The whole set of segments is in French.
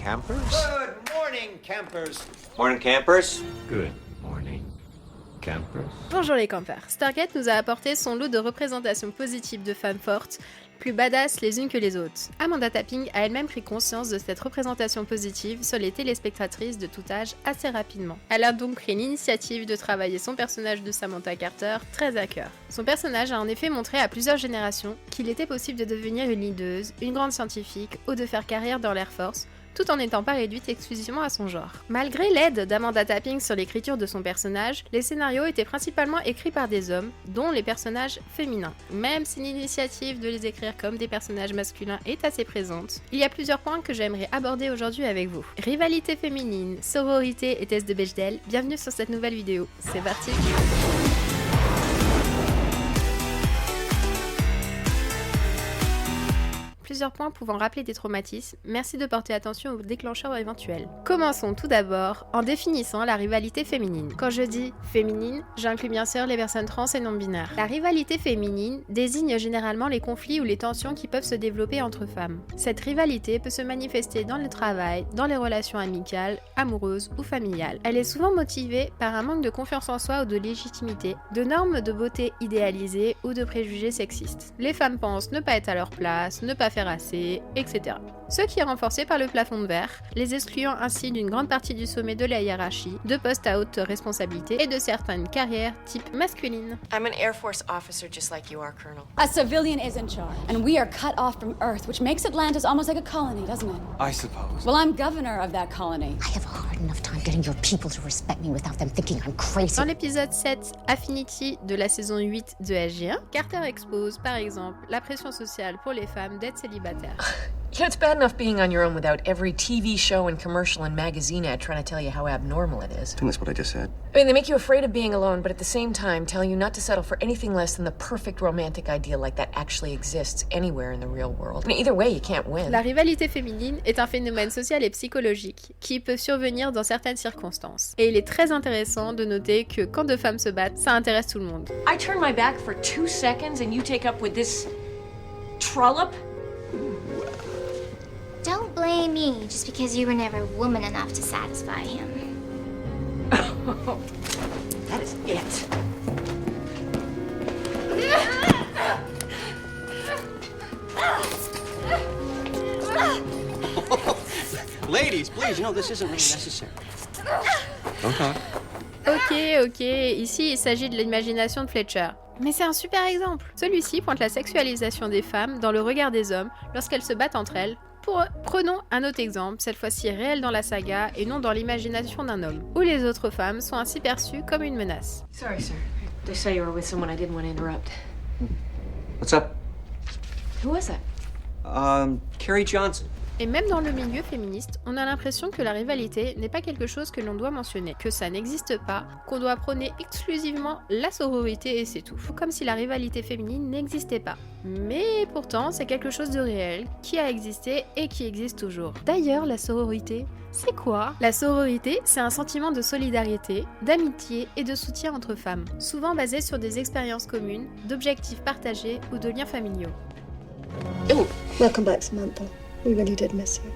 campers? Good morning, campers. Morning, campers. Good morning, campers. Bonjour les campeurs. Stargate nous a apporté son lot de représentations positives de femmes fortes, plus badass les unes que les autres. Amanda Tapping a elle-même pris conscience de cette représentation positive sur les téléspectatrices de tout âge assez rapidement. Elle a donc pris l'initiative de travailler son personnage de Samantha Carter très à cœur. Son personnage a en effet montré à plusieurs générations qu'il était possible de devenir une leaduse, une grande scientifique ou de faire carrière dans l'Air Force, tout en n'étant pas réduite exclusivement à son genre. Malgré l'aide d'Amanda Tapping sur l'écriture de son personnage, les scénarios étaient principalement écrits par des hommes, dont les personnages féminins. Même si l'initiative de les écrire comme des personnages masculins est assez présente, il y a plusieurs points que j'aimerais aborder aujourd'hui avec vous. Rivalité féminine, sororité et test de Bechdel, bienvenue sur cette nouvelle vidéo. C'est parti! Plusieurs points pouvant rappeler des traumatismes, merci de porter attention aux déclencheurs éventuels. Commençons tout d'abord en définissant la rivalité féminine. Quand je dis féminine, j'inclus bien sûr les personnes trans et non-binaires. La rivalité féminine désigne généralement les conflits ou les tensions qui peuvent se développer entre femmes. Cette rivalité peut se manifester dans le travail, dans les relations amicales, amoureuses ou familiales. Elle est souvent motivée par un manque de confiance en soi ou de légitimité, de normes de beauté idéalisées ou de préjugés sexistes. Les femmes pensent ne pas être à leur place, ne pas faire assez, etc. Ce qui est renforcé par le plafond de verre, les excluant ainsi d'une grande partie du sommet de la hiérarchie, de postes à haute responsabilité et de certaines carrières type masculine. I'm an Air Force officer just like you are, Colonel. A civilian is in charge, and we are cut off from Earth, which makes Atlantis almost like a colony, doesn't it? I suppose. Well, I'm governor of that colony. I have a hard enough time getting your people to respect me without them thinking I'm crazy. Dans l'épisode 7, Affinity de la saison 8 de SG1, Carter expose par exemple la pression sociale pour les femmes d'être célibataires. You know, it's bad enough being on your own without every TV show and commercial and magazine ad trying to tell you how abnormal it is. I think that's what I just said. I mean, they make you afraid of being alone, but at the same time tell you not to settle for anything less than the perfect romantic ideal like that actually exists anywhere in the real world. I mean, either way, you can't win. La rivalité féminine est un phénomène social et psychologique qui peut survenir dans certaines circonstances. Et il est très intéressant de noter que quand deux femmes se battent, ça intéresse tout le monde. I turn my back for 2 seconds and you take up with this trollop? Don't blame me just because you were never woman enough to satisfy him. That is it. Ladies, please, you know, this isn't really necessary. Don't talk. Ok, ici il s'agit de l'imagination de Fletcher. Mais c'est un super exemple. Celui-ci pointe la sexualisation des femmes dans le regard des hommes lorsqu'elles se battent entre elles. Prenons un autre exemple, cette fois-ci réel dans la saga et non dans l'imagination d'un homme, où les autres femmes sont ainsi perçues comme une menace. Sorry, sir. They say you were with someone I didn't want to interrupt. What's up? Who was that? Carrie Johnson. Et même dans le milieu féministe, on a l'impression que la rivalité n'est pas quelque chose que l'on doit mentionner, que ça n'existe pas, qu'on doit prôner exclusivement la sororité et c'est tout. Comme si la rivalité féminine n'existait pas. Mais pourtant, c'est quelque chose de réel, qui a existé et qui existe toujours. D'ailleurs, la sororité, c'est quoi? La sororité, c'est un sentiment de solidarité, d'amitié et de soutien entre femmes, souvent basé sur des expériences communes, d'objectifs partagés ou de liens familiaux. Oh, welcome back, Samantha. We really did miss you.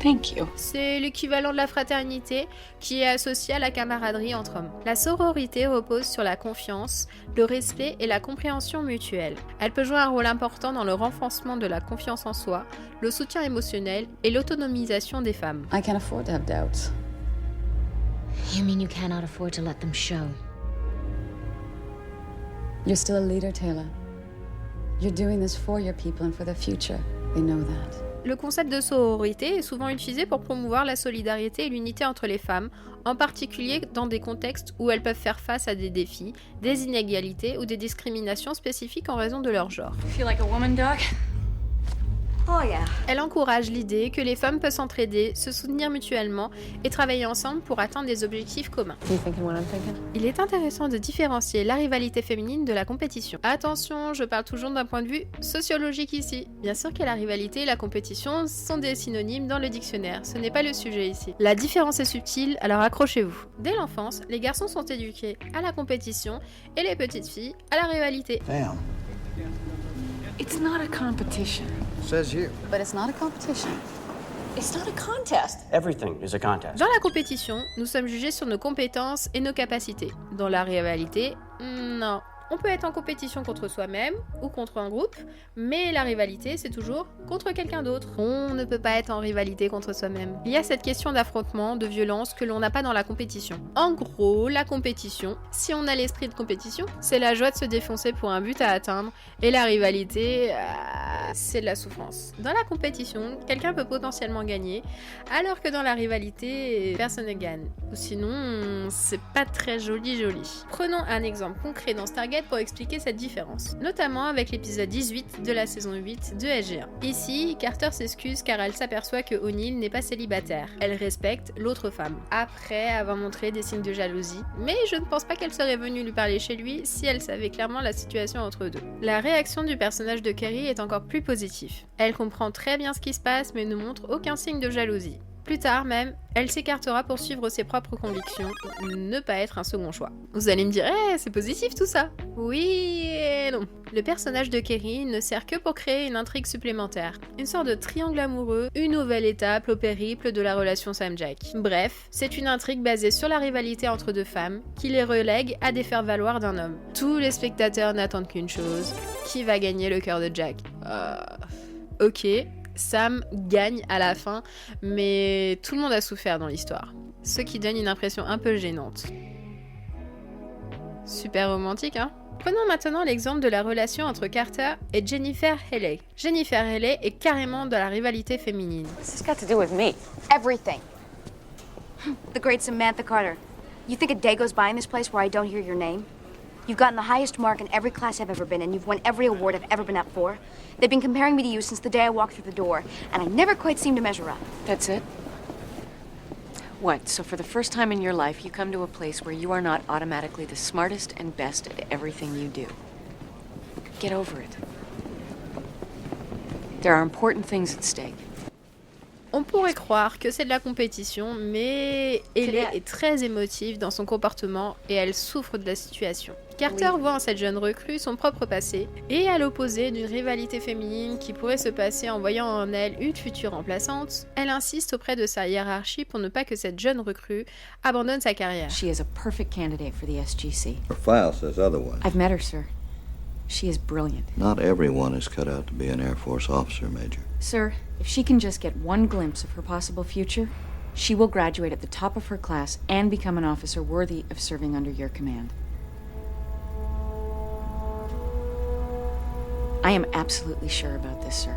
Thank you. C'est l'équivalent de la fraternité qui est associée à la camaraderie entre hommes. La sororité repose sur la confiance, le respect et la compréhension mutuelle. Elle peut jouer un rôle important dans le renforcement de la confiance en soi, le soutien émotionnel et l'autonomisation des femmes. I can't afford to have doubts. You mean you cannot afford to let them show? You're still a leader, Taylor. You're doing this for your people and for their future. They know that. Le concept de sororité est souvent utilisé pour promouvoir la solidarité et l'unité entre les femmes, en particulier dans des contextes où elles peuvent faire face à des défis, des inégalités ou des discriminations spécifiques en raison de leur genre. You feel like a woman, Doc? Oh yeah. Elle encourage l'idée que les femmes peuvent s'entraider, se soutenir mutuellement et travailler ensemble pour atteindre des objectifs communs. You thinking what I'm thinking? Il est intéressant de différencier la rivalité féminine de la compétition. Attention, je parle toujours d'un point de vue sociologique ici. Bien sûr que la rivalité et la compétition sont des synonymes dans le dictionnaire, ce n'est pas le sujet ici. La différence est subtile, alors accrochez-vous. Dès l'enfance, les garçons sont éduqués à la compétition et les petites filles à la rivalité. Damn. It's not a competition. Says you. But it's not a competition. It's not a contest. Everything is a contest. Dans la compétition, nous sommes jugés sur nos compétences et nos capacités. Dans la rivalité, non. On peut être en compétition contre soi-même ou contre un groupe, mais la rivalité, c'est toujours contre quelqu'un d'autre. On ne peut pas être en rivalité contre soi-même. Il y a cette question d'affrontement, de violence que l'on n'a pas dans la compétition. En gros, la compétition, si on a l'esprit de compétition, c'est la joie de se défoncer pour un but à atteindre, et la rivalité, c'est de la souffrance. Dans la compétition, quelqu'un peut potentiellement gagner, alors que dans la rivalité, personne ne gagne. Ou sinon, c'est pas très joli. Prenons un exemple concret dans Stargate pour expliquer cette différence, notamment avec l'épisode 18 de la saison 8 de SG1. Ici, Carter s'excuse car elle s'aperçoit que O'Neill n'est pas célibataire. Elle respecte l'autre femme, après avoir montré des signes de jalousie, mais je ne pense pas qu'elle serait venue lui parler chez lui si elle savait clairement la situation entre eux deux. La réaction du personnage de Carrie est encore plus positive. Elle comprend très bien ce qui se passe mais ne montre aucun signe de jalousie. Plus tard même, elle s'écartera pour suivre ses propres convictions, ne pas être un second choix. Vous allez me dire, c'est positif tout ça. Oui et non. Le personnage de Kerry ne sert que pour créer une intrigue supplémentaire. Une sorte de triangle amoureux, une nouvelle étape au périple de la relation Sam-Jack. Bref, c'est une intrigue basée sur la rivalité entre deux femmes, qui les relègue à des faire-valoir d'un homme. Tous les spectateurs n'attendent qu'une chose, qui va gagner le cœur de Jack. Ok. Sam gagne à la fin, mais tout le monde a souffert dans l'histoire, ce qui donne une impression un peu gênante. Super romantique, hein? Prenons maintenant l'exemple de la relation entre Carter et Jennifer Haley. Jennifer Haley est carrément dans la rivalité féminine. What's this got to do with me? Everything. The great Samantha Carter. You think a day goes by in this place where I don't hear your name? You've gotten the highest mark in every class I've ever been in. You've won every award I've ever been up for. They've been comparing me to you since the day I walked through the door, and I never quite seem to measure up. That's it? What, so for the first time in your life, you come to a place where you are not automatically the smartest and best at everything you do. Get over it. There are important things at stake. On pourrait croire que c'est de la compétition, mais Haley est très émotive dans son comportement et elle souffre de la situation. Carter voit en cette jeune recrue son propre passé, et à l'opposé d'une rivalité féminine qui pourrait se passer en voyant en elle une future remplaçante, elle insiste auprès de sa hiérarchie pour ne pas que cette jeune recrue abandonne sa carrière. She is a perfect candidate for the SGC. Her file says otherwise. I've met her, sir. She is brilliant. Not everyone is cut out to be an Air Force officer, Major. Sir, if she can just get one glimpse of her possible future, she will graduate at the top of her class and become an officer worthy of serving under your command. I am absolutely sure about this, sir.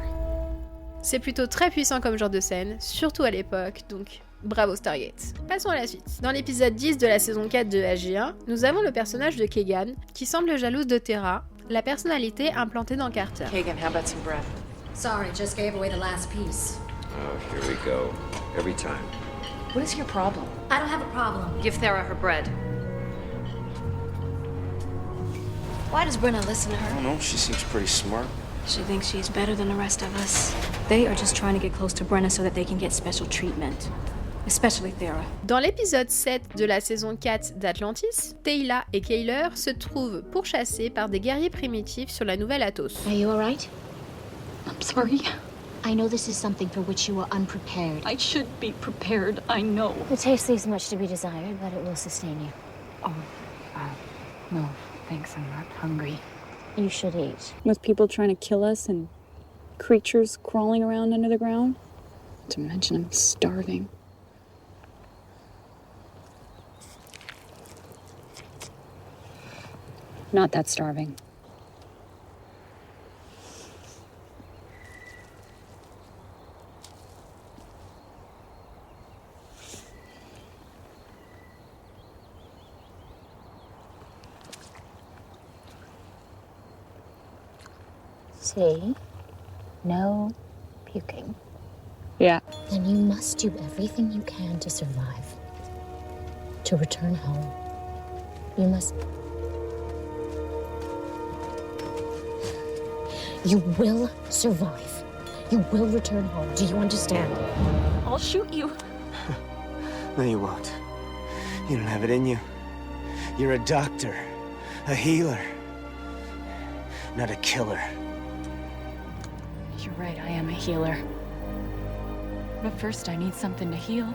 C'est plutôt très puissant comme genre de scène, surtout à l'époque, donc bravo Stargate. Passons à la suite. Dans l'épisode 10 de la saison 4 de SG1, nous avons le personnage de Keegan, qui semble jalouse de Tara, la personnalité implantée dans Carter. Keegan, how about some breath? Sorry, just gave away the last piece. Oh, here we go. Every time. What is your problem? I don't have a problem. Give Thera her bread. Why does Brenna listen to her? I don't know, she seems pretty smart. She thinks she's better than the rest of us. They are just trying to get close to Brenna so that they can get special treatment. Especially Thera. Dans l'épisode 7 de la saison 4 d'Atlantis, Teyla et Kayler se trouvent pourchassés par des guerriers primitifs sur la nouvelle Athos. Are you alright? I'm sorry. I know this is something for which you are unprepared. I should be prepared, I know. The taste leaves much to be desired, but it will sustain you. No, thanks, I'm not hungry. You should eat. With people trying to kill us and creatures crawling around under the ground, not to mention I'm starving. Not that starving. See? No puking. Yeah. Then you must do everything you can to survive. To return home. You must... You will survive. You will return home. Do you understand? I'll shoot you. No, you won't. You don't have it in you. You're a doctor, a healer, not a killer. You're right, I am a healer. But first I need something to heal.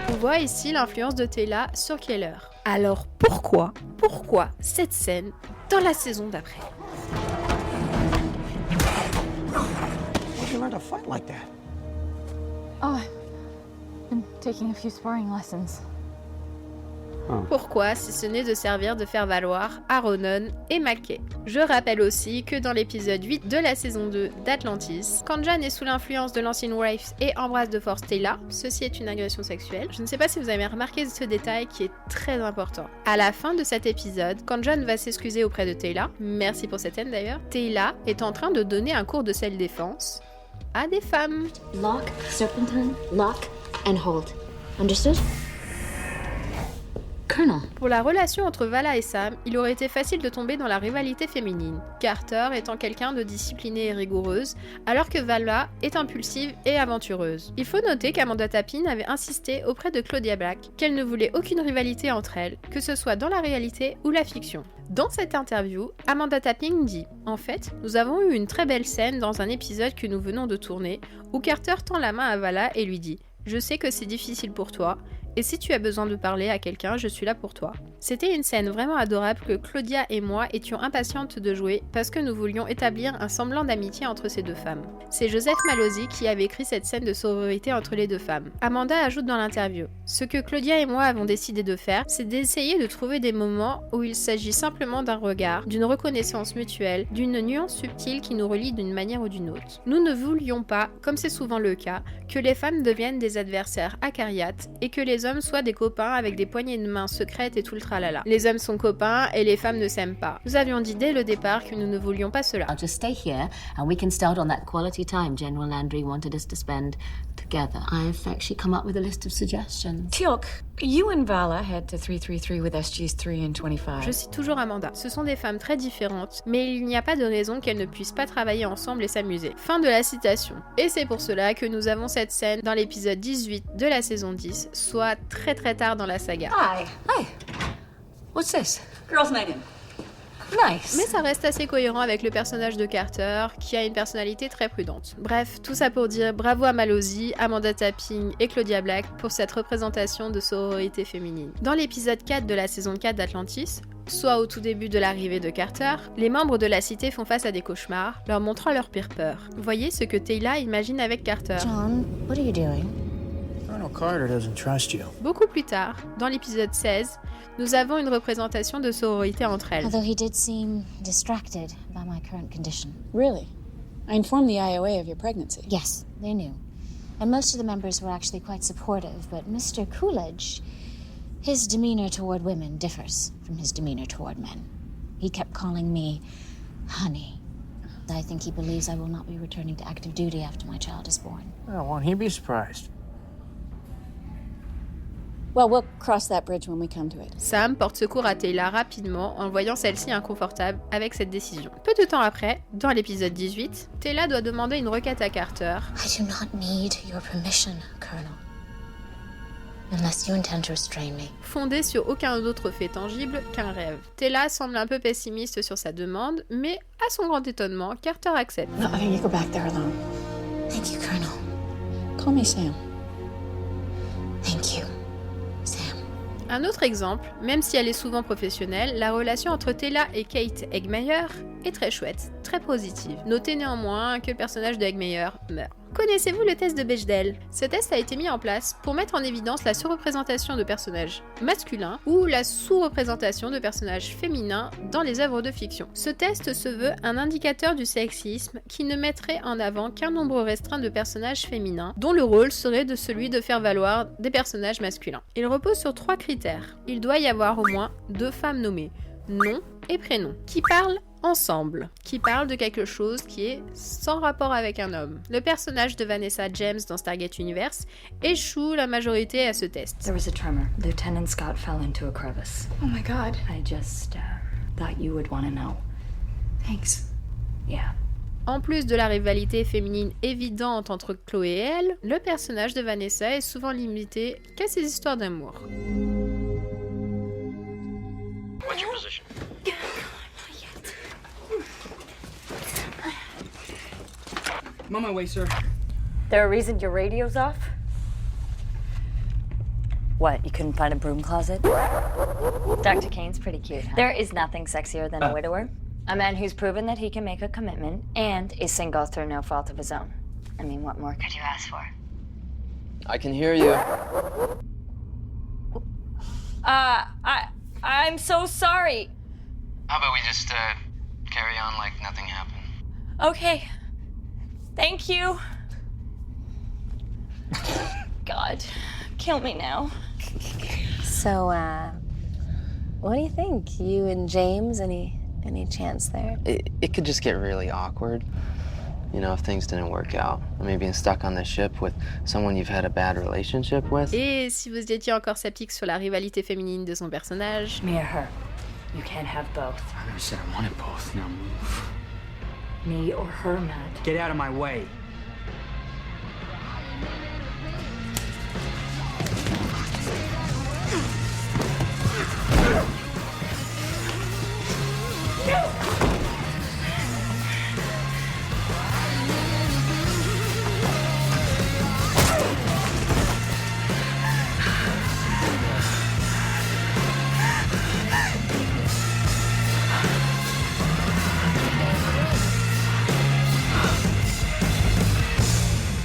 On voit ici l'influence de Teyla sur Keller. Alors pourquoi cette scène dans la saison d'après? How'd you learn to fight like that? Oh, I've been taking a few sparring lessons. Pourquoi, si ce n'est de servir de faire valoir à Ronan et McKay. Je rappelle aussi que dans l'épisode 8 de la saison 2 d'Atlantis, quand John est sous l'influence de l'ancienne Wraith et embrasse de force Teyla, ceci est une agression sexuelle. Je ne sais pas si vous avez remarqué ce détail qui est très important. À la fin de cet épisode, quand John va s'excuser auprès de Teyla, merci pour cette scène d'ailleurs, Teyla est en train de donner un cours de self-défense à des femmes. Lock, serpentine, lock, and hold. Understood? Colonel. Pour la relation entre Vala et Sam, il aurait été facile de tomber dans la rivalité féminine, Carter étant quelqu'un de discipliné et rigoureuse, alors que Vala est impulsive et aventureuse. Il faut noter qu'Amanda Tapping avait insisté auprès de Claudia Black qu'elle ne voulait aucune rivalité entre elles, que ce soit dans la réalité ou la fiction. Dans cette interview, Amanda Tapping dit « En fait, nous avons eu une très belle scène dans un épisode que nous venons de tourner, où Carter tend la main à Vala et lui dit « Je sais que c'est difficile pour toi, et si tu as besoin de parler à quelqu'un, je suis là pour toi. » C'était une scène vraiment adorable que Claudia et moi étions impatientes de jouer parce que nous voulions établir un semblant d'amitié entre ces deux femmes. C'est Joseph Malozzi qui avait écrit cette scène de sororité entre les deux femmes. Amanda ajoute dans l'interview « Ce que Claudia et moi avons décidé de faire, c'est d'essayer de trouver des moments où il s'agit simplement d'un regard, d'une reconnaissance mutuelle, d'une nuance subtile qui nous relie d'une manière ou d'une autre. Nous ne voulions pas, comme c'est souvent le cas, que les femmes deviennent des adversaires acariates et que les hommes soient des copains avec des poignées de main secrètes et tout le tralala. Les hommes sont copains et les femmes ne s'aiment pas. Nous avions dit dès le départ que nous ne voulions pas cela. I'll just stay here and we can start on that quality time General Landry wanted us to spend together. I've actually come up with a list of suggestions. Teal'c, you and Vala head to 333 with SGs 3 and 25. Je cite toujours Amanda. Ce sont des femmes très différentes, mais il n'y a pas de raison qu'elles ne puissent pas travailler ensemble et s'amuser. Fin de la citation. Et c'est pour cela que nous avons cette scène dans l'épisode 18 de la saison 10, soit très tard dans la saga. Hi. What's this? Girls' night in. Nice. Mais ça reste assez cohérent avec le personnage de Carter, qui a une personnalité très prudente. Bref, tout ça pour dire bravo à Malozzi, Amanda Tapping et Claudia Black pour cette représentation de sororité féminine. Dans l'épisode 4 de la saison 4 d'Atlantis, soit au tout début de l'arrivée de Carter, les membres de la cité font face à des cauchemars, leur montrant leur pire peur. Voyez ce que Teyla imagine avec Carter. John, what are you doing? Colonel Carter doesn't trust you. Beaucoup plus tard, dans l'épisode 16, nous avons une représentation de sororité entre elles. Although he did seem distracted by my current condition. Really? I informed the IOA of your pregnancy. Yes, they knew. And most of the members were actually quite supportive, but Mr. Coolidge, his demeanor toward women differs from his demeanor toward men. He kept calling me honey. I think he believes I will not be returning to active duty after my child is born. Oh, won't he be surprised? Well, we'll cross that bridge when we come to it. Sam porte secours à Teyla rapidement en voyant celle-ci inconfortable avec cette décision. Peu de temps après, dans l'épisode 18, Teyla doit demander une requête à Carter. I do not need your permission, Colonel. Unless you intend to restrain me. Fondée sur aucun autre fait tangible qu'un rêve. Teyla semble un peu pessimiste sur sa demande, mais à son grand étonnement, Carter accepte. No, I think you go back there alone. Thank you, Colonel. Call me Sam. Thank you, Sam. Un autre exemple, même si elle est souvent professionnelle, la relation entre Teyla et Kate Eggmeyer est très chouette, très positive. Notez néanmoins que le personnage de Eggmeyer meurt. Connaissez-vous le test de Bechdel? Ce test a été mis en place pour mettre en évidence la surreprésentation de personnages masculins ou la sous-représentation de personnages féminins dans les œuvres de fiction. Ce test se veut un indicateur du sexisme qui ne mettrait en avant qu'un nombre restreint de personnages féminins, dont le rôle serait de celui de faire valoir des personnages masculins. Il repose sur 3 critères. Il doit y avoir au moins 2 femmes nommées, nom et prénom, qui parlent ensemble, qui parle de quelque chose qui est sans rapport avec un homme. Le personnage de Vanessa James dans Stargate Universe échoue la majorité à ce test. There was a tremor. Lieutenant Scott fell into a crevice. Oh my god. I just thought you would want to know. Thanks. Yeah. En plus de la rivalité féminine évidente entre Chloé et elle, le personnage de Vanessa est souvent limité qu'à ses histoires d'amour. What's your position? I'm on my way, sir. There a reason your radio's off? What, you couldn't find a broom closet? Dr. Kane's pretty cute, huh? There is nothing sexier than a widower. A man who's proven that he can make a commitment and is single through no fault of his own. I mean, what more could you ask for? I can hear you. I'm so sorry. How about we just, carry on like nothing happened? Okay. Thank you. God, kill me now. So, what do you think? You and James, any chance there? It could just get really awkward. You know, if things didn't work out. I mean, being stuck on the ship with someone you've had a bad relationship with. Et si vous étiez encore sceptique sur la rivalité féminine de son personnage, Me or her. You can't have both. I never said I wanted both. Now move. Me or her, Matt. Get out of my way.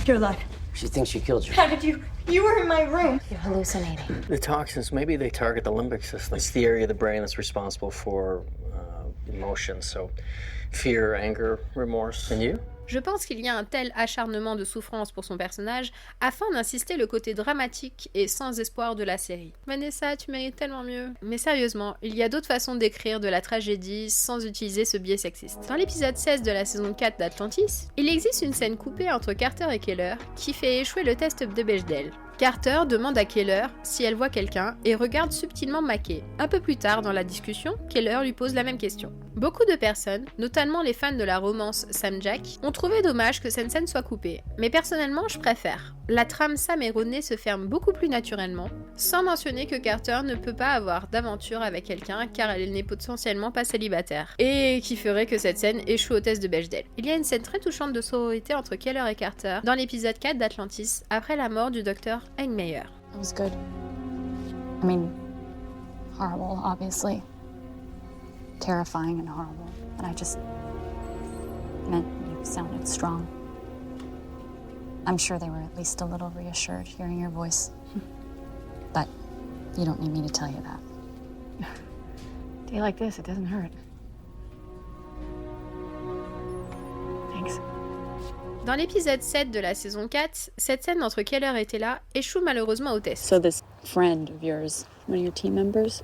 You're alive. She thinks she killed you. How did you? You were in my room. You're hallucinating. The toxins, maybe they target the limbic system. It's the area of the brain that's responsible for emotions, so fear, anger, remorse. And you? je pense qu'il y a un tel acharnement de souffrance pour son personnage afin d'insister le côté dramatique et sans espoir de la série. Vanessa, tu mérites tellement mieux. Mais sérieusement, il y a d'autres façons d'écrire de la tragédie sans utiliser ce biais sexiste. Dans l'épisode 16 de la saison 4 d'Atlantis, il existe une scène coupée entre Carter et Keller qui fait échouer le test de Bechdel. Carter demande à Keller si elle voit quelqu'un et regarde subtilement Mackay. Un peu plus tard dans la discussion, Keller lui pose la même question. Beaucoup de personnes, notamment les fans de la romance Sam Jack, ont trouvé dommage que cette scène soit coupée. Mais personnellement, je préfère. La trame Sam et Rodney se ferme beaucoup plus naturellement, sans mentionner que Carter ne peut pas avoir d'aventure avec quelqu'un car elle n'est potentiellement pas célibataire. Et qui ferait que cette scène échoue au test de Bechdel. Il y a une scène très touchante de sororité entre Keller et Carter dans l'épisode 4 d'Atlantis, après la mort du docteur Eggmeyer. It was good. I mean, horrible, obviously. Terrifying and horrible. But I just meant you sounded strong. I'm sure they were at least a little reassured hearing your voice. But you don't need me to tell you that. A day like this, it doesn't hurt. Thanks. Dans l'épisode 7 de la saison 4, cette scène entre Keller et Tella échoue malheureusement au test. So this friend of yours, one of your team members,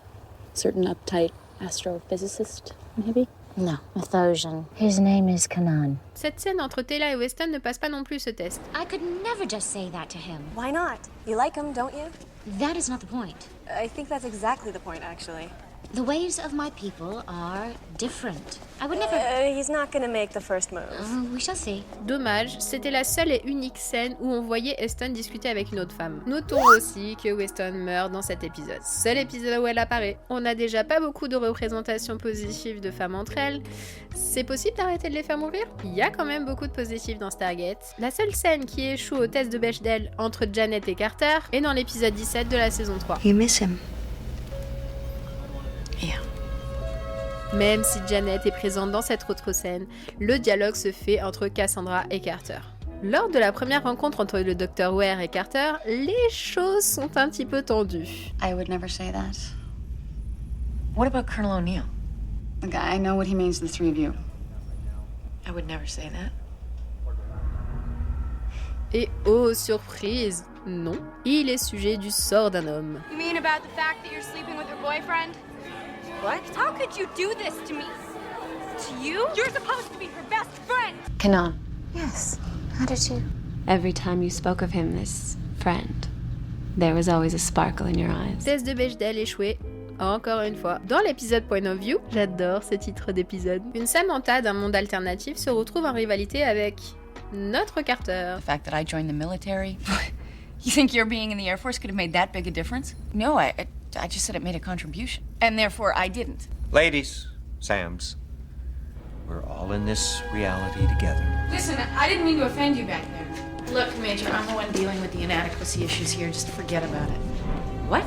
certain uptight astrophysicist, maybe? No, a Thosian. His name is Kanan. Cette scène entre Tella et Weston ne passe pas non plus ce test. I could never just say that to him. Why not? You like him, don't you? That is not the point. I think that's exactly the point, actually. The ways of my people are different. I would never... He's not gonna make the first move. We shall see. Dommage, c'était la seule et unique scène où on voyait Heston discuter avec une autre femme. Notons aussi que Weston meurt dans cet épisode. Seul épisode où elle apparaît. On n'a déjà pas beaucoup de représentations positives de femmes entre elles. C'est possible d'arrêter de les faire mourir? Il y a quand même beaucoup de positifs dans Stargate. La seule scène qui échoue au test de Bechdel entre Janet et Carter est dans l'épisode 17 de la saison 3. You miss him. Même si Janet est présente dans cette autre scène, le dialogue se fait entre Cassandra et Carter. Lors de la première rencontre entre le Dr. Ware et Carter, les choses sont un petit peu tendues. I would never say that. What about Colonel O'Neill? Look, I know what he means to the three of you. I would never say that. Et oh surprise, non, il est sujet du sort d'un homme. You mean about the fact that you're sleeping with her boyfriend? What? How could you do this to me? To you? You're supposed to be her best friend! Kanan. Yes. How did you? Every time you spoke of him, this friend, there was always a sparkle in your eyes. Test de Bechdel échoué. Encore une fois. Dans l'épisode Point of View, j'adore ce titre d'épisode, une Samantha d'un monde alternatif se retrouve en rivalité avec notre Carter. The fact that I joined the military. You think your being in the Air Force could have made that big a difference? No, I just said it made a contribution. And therefore, I didn't. Ladies, Sams, we're all in this reality together. Listen, I didn't mean to offend you back there. Look, Major, I'm the one dealing with the inadequacy issues here. Just forget about it. What?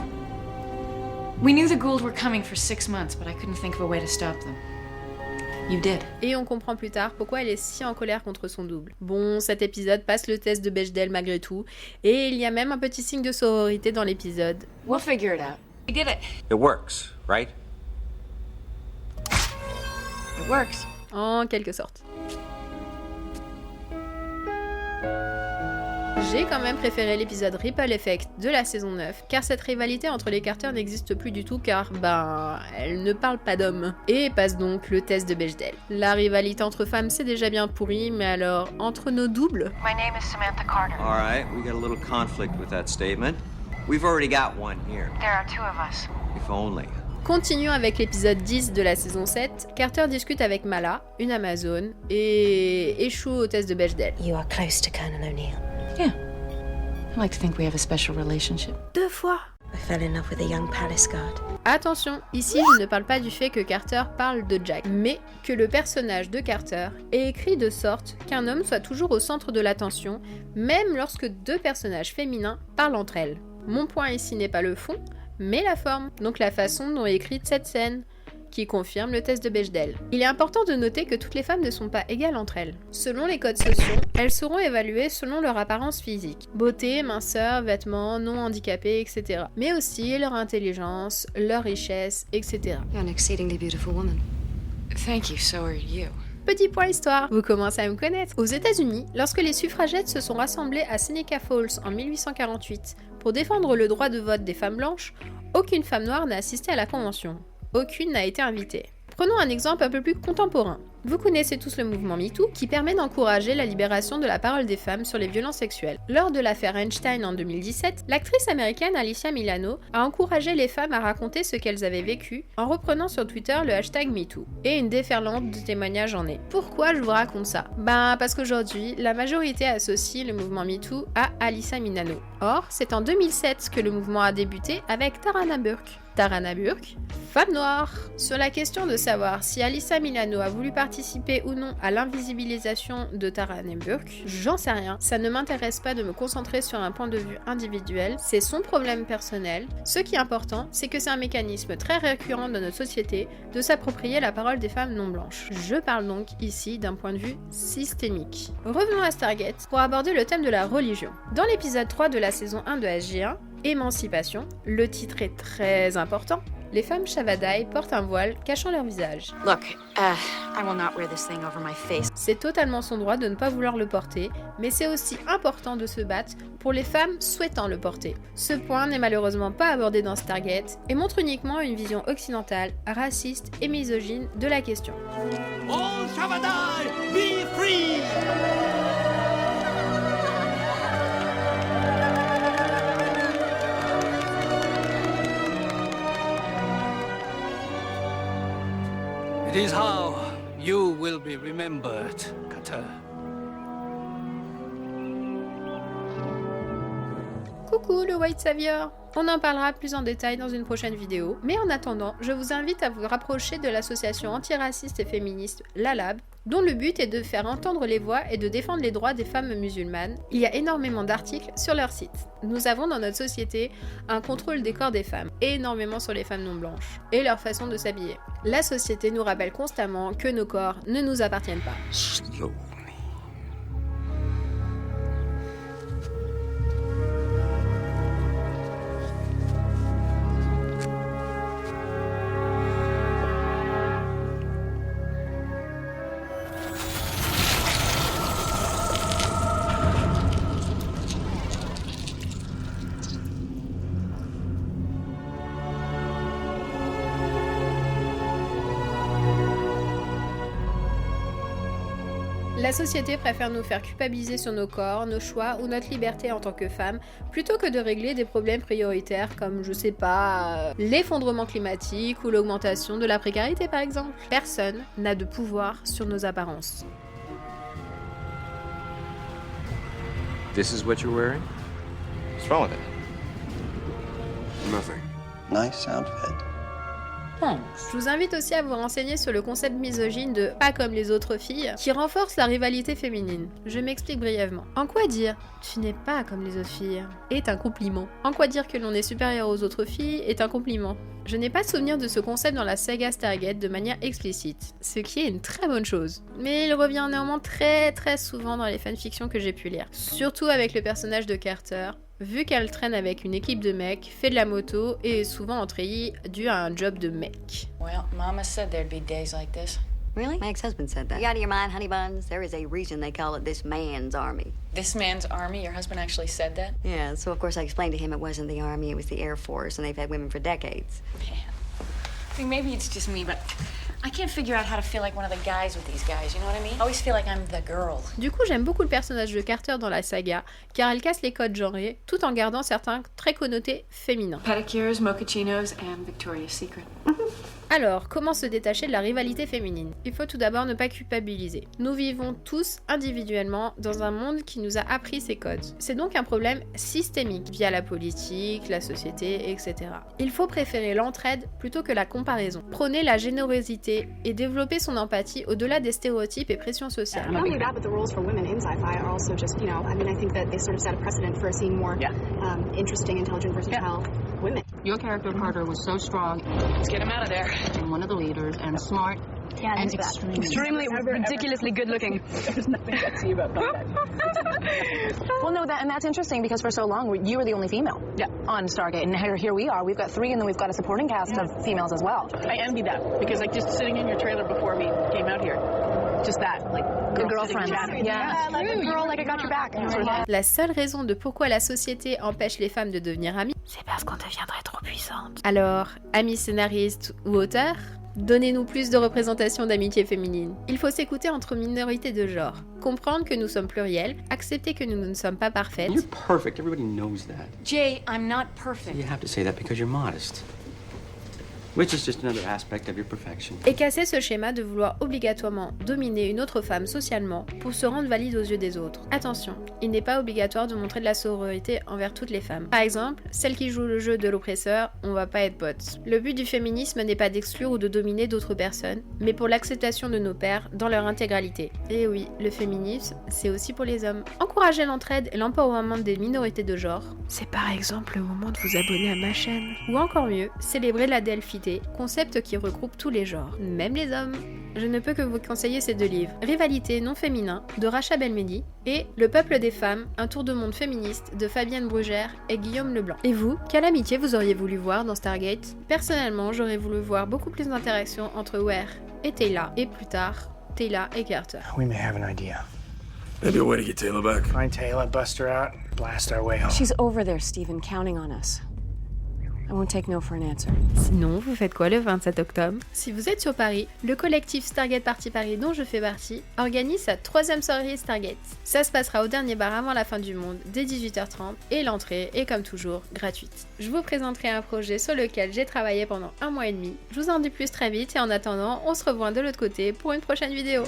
We knew the Gould were coming for 6 months, but I couldn't think of a way to stop them. You did. Et on comprend plus tard pourquoi elle est si en colère contre son double. Bon, cet épisode passe le test de Bechdel malgré tout, et il y a même un petit signe de sororité dans l'épisode. We'll figure it out. We did it. It works, right? It works. En quelque sorte. J'ai quand même préféré l'épisode Ripple Effect de la saison 9, car cette rivalité entre les Carter n'existe plus du tout car, elle ne parle pas d'hommes. Et passe donc le test de Bechdel. La rivalité entre femmes c'est déjà bien pourri, mais alors, entre nos doubles? My name is Samantha Carter. All right, we got a little conflict with that statement. We've already got one here. There are 2 of us. If only. Continuons avec l'épisode 10 de la saison 7. Carter discute avec Mala, une Amazone, et échoue au test de Bechdel. You are close to Colonel O'Neill. Yeah. I like to think we have a special relationship. 2 fois. I fell in love with a young palace guard. Attention, ici je ne parle pas du fait que Carter parle de Jack, mais que le personnage de Carter est écrit de sorte qu'un homme soit toujours au centre de l'attention, même lorsque 2 personnages féminins parlent entre elles. Mon point ici n'est pas le fond, mais la forme, donc la façon dont est écrite cette scène, qui confirme le test de Bechdel. Il est important de noter que toutes les femmes ne sont pas égales entre elles. Selon les codes sociaux, elles seront évaluées selon leur apparence physique, beauté, minceur, vêtements, non handicapés, etc. Mais aussi leur intelligence, leur richesse, etc. You're an exceedingly beautiful woman. Thank you, so are you. Petit point histoire, vous commencez à me connaître. Aux États-Unis, lorsque les suffragettes se sont rassemblées à Seneca Falls en 1848 pour défendre le droit de vote des femmes blanches, aucune femme noire n'a assisté à la convention. Aucune n'a été invitée. Prenons un exemple un peu plus contemporain. Vous connaissez tous le mouvement MeToo qui permet d'encourager la libération de la parole des femmes sur les violences sexuelles. Lors de l'affaire Einstein en 2017, l'actrice américaine Alyssa Milano a encouragé les femmes à raconter ce qu'elles avaient vécu en reprenant sur Twitter le hashtag MeToo. Et une déferlante de témoignages en est. Pourquoi je vous raconte ça? Parce qu'aujourd'hui, la majorité associe le mouvement MeToo à Alyssa Milano. Or, c'est en 2007 que le mouvement a débuté avec Tarana Burke. Tarana Burke, femme noire. Sur la question de savoir si Alyssa Milano a voulu participer ou non à l'invisibilisation de Tarana Burke, j'en sais rien. Ça ne m'intéresse pas de me concentrer sur un point de vue individuel, c'est son problème personnel. Ce qui est important, c'est que c'est un mécanisme très récurrent dans notre société de s'approprier la parole des femmes non blanches. Je parle donc ici d'un point de vue systémique. Revenons à Stargate pour aborder le thème de la religion. Dans l'épisode 3 de la saison 1 de SG1, Émancipation, le titre est très important. Les femmes Shavadai portent un voile cachant leur visage. Look, I will not wear this thing over my face. C'est totalement son droit de ne pas vouloir le porter, mais c'est aussi important de se battre pour les femmes souhaitant le porter. Ce point n'est malheureusement pas abordé dans Stargate et montre uniquement une vision occidentale, raciste et misogyne de la question. All Shavadai, be free! It is how you will be remembered, Carter. Coucou le White Savior! On en parlera plus en détail dans une prochaine vidéo, mais en attendant, je vous invite à vous rapprocher de l'association antiraciste et féministe LALAB, dont le but est de faire entendre les voix et de défendre les droits des femmes musulmanes. Il y a énormément d'articles sur leur site. Nous avons dans notre société un contrôle des corps des femmes, énormément sur les femmes non blanches, et leur façon de s'habiller. La société nous rappelle constamment que nos corps ne nous appartiennent pas. La société préfère nous faire culpabiliser sur nos corps, nos choix ou notre liberté en tant que femme, plutôt que de régler des problèmes prioritaires comme, je sais pas, l'effondrement climatique ou l'augmentation de la précarité par exemple. Personne n'a de pouvoir sur nos apparences. This is what you're wearing? What's wrong with it? Nothing. Nice outfit. Je vous invite aussi à vous renseigner sur le concept misogyne de « pas comme les autres filles » qui renforce la rivalité féminine. Je m'explique brièvement. En quoi dire « tu n'es pas comme les autres filles » est un compliment. En quoi dire que l'on est supérieur aux autres filles est un compliment. Je n'ai pas souvenir de ce concept dans la saga Stargate de manière explicite, ce qui est une très bonne chose. Mais il revient néanmoins très souvent dans les fanfictions que j'ai pu lire. Surtout avec le personnage de Carter, vu qu'elle traîne avec une équipe de mecs, fait de la moto et est souvent en treillis dû à un job de mec. Well, Mama said there'd be days like this. Really? My ex-husband said that. You out of your mind, honey buns? There is a reason they call it this man's army. This man's army? Your husband actually said that? Yeah, so of course I explained to him it wasn't the army, it was the Air Force, and they've had women for decades. Man. I mean, maybe it's just me, but I can't figure out how to feel like one of the guys with these guys, you know what I mean? I always feel like I'm the girl. Du coup, j'aime beaucoup le personnage de Carter dans la saga, car elle casse les codes genrés, tout en gardant certains très connotés féminins. Pedicures, mochachinos, and Victoria's Secret. Alors, comment se détacher de la rivalité féminine? Il faut tout d'abord ne pas culpabiliser. Nous vivons tous individuellement dans un monde qui nous a appris ces codes. C'est donc un problème systémique via la politique, la société, etc. Il faut préférer l'entraide plutôt que la comparaison. Prôner la générosité et développer son empathie au-delà des stéréotypes et pressions sociales. Not only that, but the roles for women in sci-fi are also just, you know, I mean, I think that they sort of set a precedent for seeing more interesting, intelligent, versatile women. Your character, Carter, was so strong. Let's get him out of there. And one of the leaders, and smart, and extremely ridiculously good looking. There's nothing sexy about that. Well, no, and that's interesting because for so long you were the only female on Stargate, and here we are. We've got 3, and then we've got a supporting cast of females as well. I envy that because, like, just sitting in your trailer before we came out here, just that, like, good girlfriend. Yeah, like a girl, like I got your back. La seule raison de pourquoi la société empêche les femmes de devenir amies, c'est parce qu'on deviendrait trop puissante. Alors, amis scénaristes ou auteurs, donnez-nous plus de représentation d'amitié féminine. Il faut s'écouter entre minorités de genre, comprendre que nous sommes pluriels, accepter que nous ne sommes pas parfaites. You're perfect. Everybody knows that. Jay, I'm not perfect. You have to say that because you're modest. Which is just another aspect of your perfection. Et casser ce schéma de vouloir obligatoirement dominer une autre femme socialement pour se rendre valide aux yeux des autres. Attention, il n'est pas obligatoire de montrer de la sororité envers toutes les femmes. Par exemple, celle qui joue le jeu de l'oppresseur, on va pas être potes. Le but du féminisme n'est pas d'exclure ou de dominer d'autres personnes, mais pour l'acceptation de nos pairs dans leur intégralité. Et oui, le féminisme, c'est aussi pour les hommes. Encourager l'entraide et l'empowerment des minorités de genre, c'est par exemple le moment de vous abonner à ma chaîne. Ou encore mieux, célébrer la delphité, concept qui regroupe tous les genres, même les hommes. Je ne peux que vous conseiller ces 2 livres, Rivalité non féminin de Racha Belmedi et Le peuple des femmes, un tour de monde féministe de Fabienne Brugère et Guillaume Leblanc. Et vous, quelle amitié vous auriez voulu voir dans Stargate? Personnellement, j'aurais voulu voir beaucoup plus d'interactions entre Ware et Teyla, et plus tard, Teyla et Carter. We may have an idea. Maybe a way to get Taylor back. Find Taylor, bust her out, blast our way home. She's over there, Stephen, counting on us. I won't take no for an answer. Sinon, vous faites quoi le 27 octobre? Si vous êtes sur Paris, le collectif Stargate Party Paris dont je fais partie organise sa 3e soirée Stargate. Ça se passera au dernier bar avant la fin du monde dès 18h30 et l'entrée est comme toujours gratuite. Je vous présenterai un projet sur lequel j'ai travaillé pendant 1 mois et demi. Je vous en dis plus très vite et en attendant, on se revoit de l'autre côté pour une prochaine vidéo.